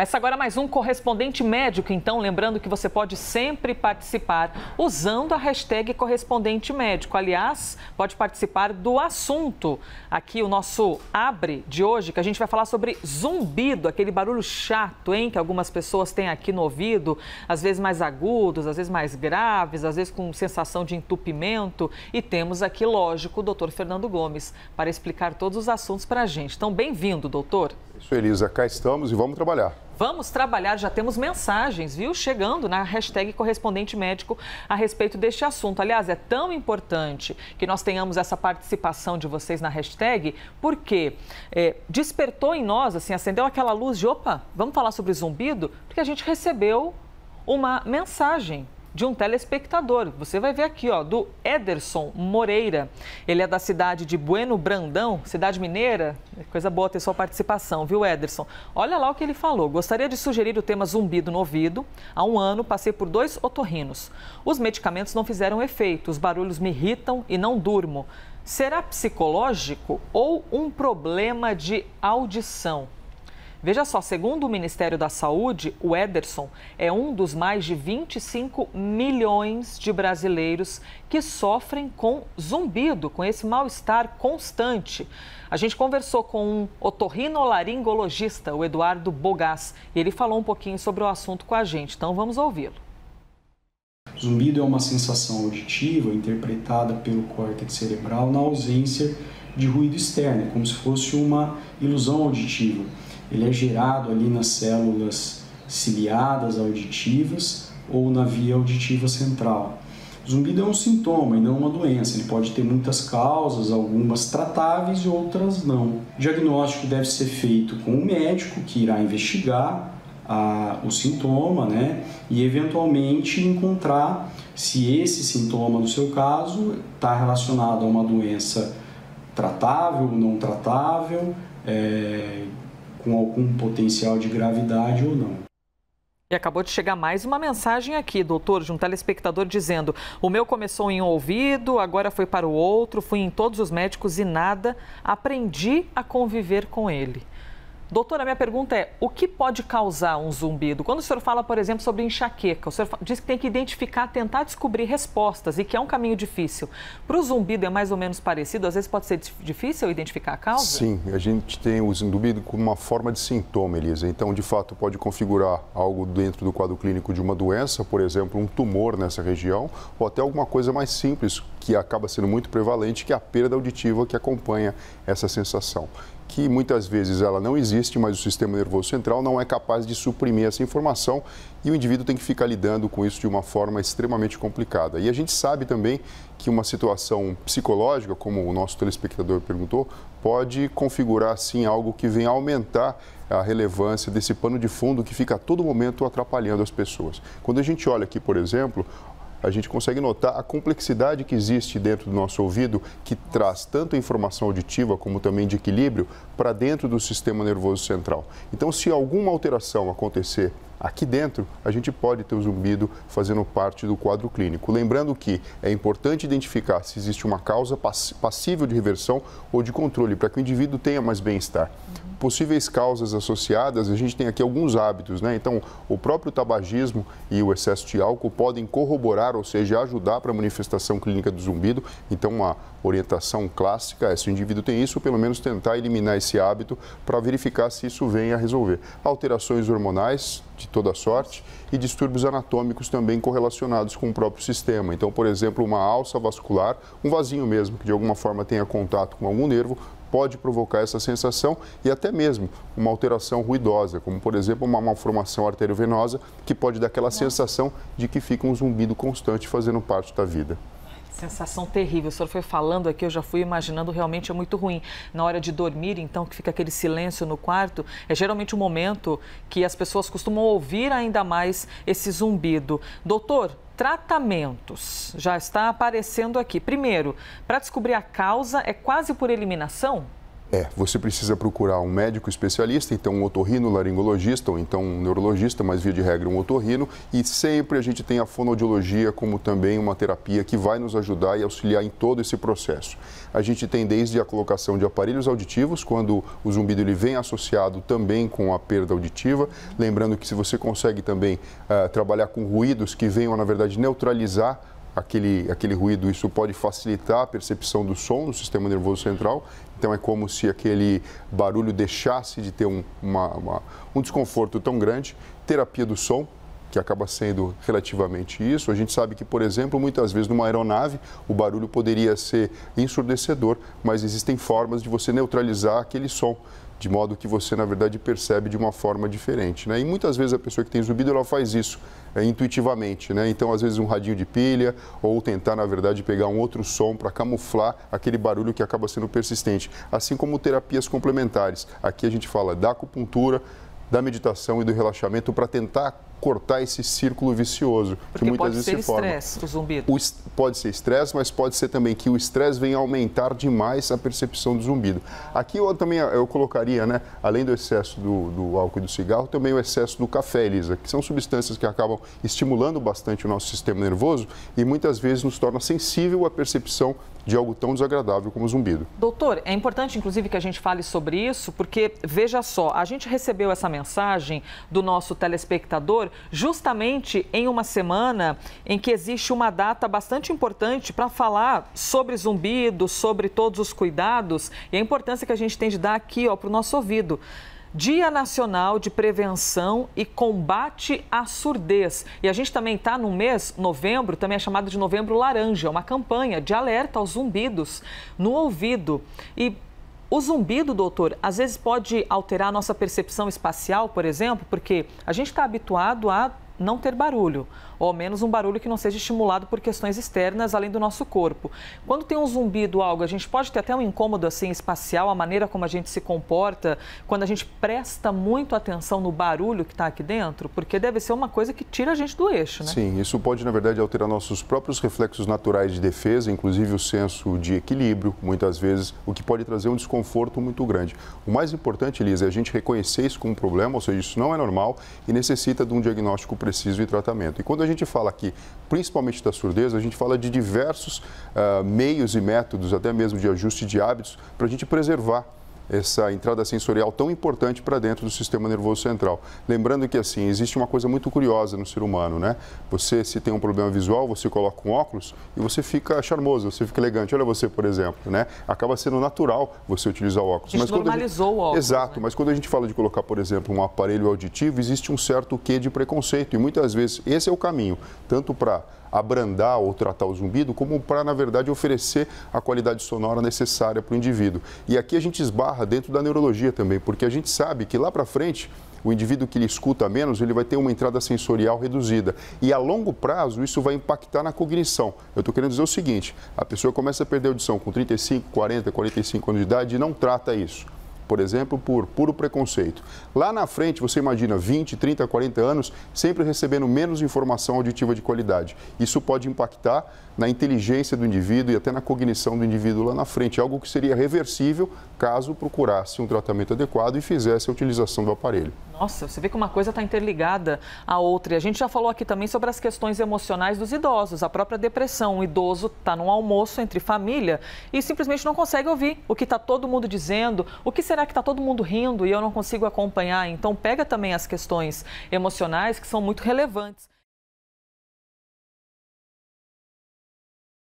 Começa agora mais um Correspondente Médico, então lembrando que você pode sempre participar usando a hashtag Correspondente Médico. Aliás, pode participar do assunto. Aqui o nosso Abre de hoje, que a gente vai falar sobre zumbido, aquele barulho chato, hein, que algumas pessoas têm aqui no ouvido, às vezes mais agudos, às vezes mais graves, às vezes com sensação de entupimento. E temos aqui, lógico, o doutor Fernando Gomes para explicar todos os assuntos para a gente. Então, bem-vindo, doutor. Isso, Elisa, cá estamos e vamos trabalhar. Vamos trabalhar, já temos mensagens, viu? Chegando na hashtag Correspondente Médico a respeito deste assunto. Aliás, é tão importante que nós tenhamos essa participação de vocês na hashtag, porque despertou em nós, assim, acendeu aquela luz de, opa, vamos falar sobre zumbido? Porque a gente recebeu uma mensagem de um telespectador. Você vai ver aqui, ó, do Ederson Moreira. Ele é da cidade de Bueno Brandão, cidade mineira. Coisa boa ter sua participação, viu, Ederson? Olha lá o que ele falou. Gostaria de sugerir o tema zumbido no ouvido. Há um ano, passei por 2 otorrinos. Os medicamentos não fizeram efeito, os barulhos me irritam e não durmo. Será psicológico ou um problema de audição? Veja só, segundo o Ministério da Saúde, o Ederson é um dos mais de 25 milhões de brasileiros que sofrem com zumbido, com esse mal-estar constante. A gente conversou com um otorrinolaringologista, o Eduardo Bogás, e ele falou um pouquinho sobre o assunto com a gente, então vamos ouvi-lo. Zumbido é uma sensação auditiva interpretada pelo córtex cerebral na ausência de ruído externo, como se fosse uma ilusão auditiva. Ele é gerado ali nas células ciliadas auditivas ou na via auditiva central. O zumbido é um sintoma e não uma doença. Ele pode ter muitas causas, algumas tratáveis e outras não. O diagnóstico deve ser feito com um médico que irá investigar o sintoma, né? E eventualmente encontrar se esse sintoma, no seu caso, está relacionado a uma doença tratável ou não tratável, com algum potencial de gravidade ou não. E acabou de chegar mais uma mensagem aqui, doutor, de um telespectador dizendo: o meu começou em um ouvido, agora foi para o outro, fui em todos os médicos e nada, aprendi a conviver com ele. Doutora, a minha pergunta é, o que pode causar um zumbido? Quando o senhor fala, por exemplo, sobre enxaqueca, o senhor diz que tem que identificar, tentar descobrir respostas e que é um caminho difícil. Para o zumbido é mais ou menos parecido? Às vezes pode ser difícil identificar a causa? Sim, a gente tem o zumbido como uma forma de sintoma, Elisa. Então, de fato, pode configurar algo dentro do quadro clínico de uma doença, por exemplo, um tumor nessa região, ou até alguma coisa mais simples, que acaba sendo muito prevalente, que é a perda auditiva que acompanha essa sensação, que muitas vezes ela não existe, mas o sistema nervoso central não é capaz de suprimir essa informação e o indivíduo tem que ficar lidando com isso de uma forma extremamente complicada. E a gente sabe também que uma situação psicológica, como o nosso telespectador perguntou, pode configurar, sim, algo que venha aumentar a relevância desse pano de fundo que fica a todo momento atrapalhando as pessoas. Quando a gente olha aqui, por exemplo, a gente consegue notar a complexidade que existe dentro do nosso ouvido, que traz tanto a informação auditiva como também de equilíbrio para dentro do sistema nervoso central. Então, se alguma alteração acontecer aqui dentro, a gente pode ter o zumbido fazendo parte do quadro clínico. Lembrando que é importante identificar se existe uma causa passível de reversão ou de controle, para que o indivíduo tenha mais bem-estar. Possíveis causas associadas, a gente tem aqui alguns hábitos, né? Então, o próprio tabagismo e o excesso de álcool podem corroborar, ou seja, ajudar para a manifestação clínica do zumbido. Então, uma orientação clássica é, se o indivíduo tem isso, pelo menos tentar eliminar esse hábito para verificar se isso vem a resolver. Alterações hormonais de toda sorte e distúrbios anatômicos também correlacionados com o próprio sistema. Então, por exemplo, uma alça vascular, um vasinho mesmo que de alguma forma tenha contato com algum nervo, pode provocar essa sensação e até mesmo uma alteração ruidosa, como por exemplo uma malformação arteriovenosa, que pode dar aquela sensação de que fica um zumbido constante fazendo parte da vida. Sensação terrível. O senhor foi falando aqui, eu já fui imaginando, realmente é muito ruim. Na hora de dormir, então, que fica aquele silêncio no quarto, é geralmente um momento que as pessoas costumam ouvir ainda mais esse zumbido. Doutor, tratamentos já está aparecendo aqui. Primeiro, para descobrir a causa, é quase por eliminação? Você precisa procurar um médico especialista, então um otorrinolaringologista ou então um neurologista, mas via de regra um otorrino, e sempre a gente tem a fonoaudiologia como também uma terapia que vai nos ajudar e auxiliar em todo esse processo. A gente tem desde a colocação de aparelhos auditivos, quando o zumbido ele vem associado também com a perda auditiva, lembrando que se você consegue também trabalhar com ruídos que venham, na verdade, neutralizar aquele ruído, isso pode facilitar a percepção do som no sistema nervoso central. Então é como se aquele barulho deixasse de ter um desconforto tão grande. Terapia do som, que acaba sendo relativamente isso. A gente sabe que, por exemplo, muitas vezes numa aeronave o barulho poderia ser ensurdecedor, mas existem formas de você neutralizar aquele som, de modo que você, na verdade, percebe de uma forma diferente, né? E muitas vezes a pessoa que tem zumbido, ela faz isso intuitivamente, né? Então, às vezes, um radinho de pilha ou tentar, na verdade, pegar um outro som para camuflar aquele barulho que acaba sendo persistente. Assim como terapias complementares. Aqui a gente fala da acupuntura, da meditação e do relaxamento para tentar cortar esse círculo vicioso. Porque que muitas pode vezes ser se forma. estresse, o zumbido. Pode ser estresse, mas pode ser também que o estresse venha aumentar demais a percepção do zumbido. Aqui eu colocaria, né, além do excesso do álcool e do cigarro, também o excesso do café, Elisa, que são substâncias que acabam estimulando bastante o nosso sistema nervoso e muitas vezes nos torna sensível à percepção de algo tão desagradável como o zumbido. Doutor, é importante, inclusive, que a gente fale sobre isso, porque, veja só, a gente recebeu essa mensagem do nosso telespectador justamente em uma semana em que existe uma data bastante importante para falar sobre zumbido, sobre todos os cuidados e a importância que a gente tem de dar aqui para o nosso ouvido. Dia Nacional de Prevenção e Combate à Surdez. E a gente também está no mês, novembro, também é chamado de Novembro Laranja, uma campanha de alerta aos zumbidos no ouvido. E o zumbido, doutor, às vezes pode alterar a nossa percepção espacial, por exemplo, porque a gente está habituado a não ter barulho, ou ao menos um barulho que não seja estimulado por questões externas além do nosso corpo. Quando tem um zumbido, algo, a gente pode ter até um incômodo assim espacial, a maneira como a gente se comporta, quando a gente presta muito atenção no barulho que está aqui dentro, porque deve ser uma coisa que tira a gente do eixo, né? Sim, isso pode, na verdade, alterar nossos próprios reflexos naturais de defesa, inclusive o senso de equilíbrio, muitas vezes, o que pode trazer um desconforto muito grande. O mais importante, Elisa, é a gente reconhecer isso como um problema, ou seja, isso não é normal e necessita de um diagnóstico preciso e tratamento. E quando a gente fala aqui, principalmente da surdez, a gente fala de diversos meios e métodos, até mesmo de ajuste de hábitos, para a gente preservar essa entrada sensorial tão importante para dentro do sistema nervoso central. Lembrando que, assim, existe uma coisa muito curiosa no ser humano, né? Você, se tem um problema visual, você coloca um óculos e você fica charmoso, você fica elegante. Olha você, por exemplo, né? Acaba sendo natural você utilizar o óculos. A gente normalizou o óculos. Exato, né? Mas quando a gente fala de colocar, por exemplo, um aparelho auditivo, existe um certo quê de preconceito. E muitas vezes esse é o caminho, tanto para abrandar ou tratar o zumbido, como para, na verdade, oferecer a qualidade sonora necessária para o indivíduo. E aqui a gente esbarra dentro da neurologia também, porque a gente sabe que lá para frente, o indivíduo que ele escuta menos, ele vai ter uma entrada sensorial reduzida. E a longo prazo, isso vai impactar na cognição. Eu estou querendo dizer o seguinte, a pessoa começa a perder a audição com 35, 40, 45 anos de idade e não trata isso. Por exemplo, por puro preconceito. Lá na frente, você imagina 20, 30, 40 anos sempre recebendo menos informação auditiva de qualidade. Isso pode impactar na inteligência do indivíduo e até na cognição do indivíduo lá na frente, algo que seria reversível caso procurasse um tratamento adequado e fizesse a utilização do aparelho. Nossa, você vê que uma coisa está interligada à outra. E a gente já falou aqui também sobre as questões emocionais dos idosos, a própria depressão. O idoso está num almoço entre família e simplesmente não consegue ouvir o que está todo mundo dizendo, o que será que está todo mundo rindo e eu não consigo acompanhar. Então, pega também as questões emocionais que são muito relevantes.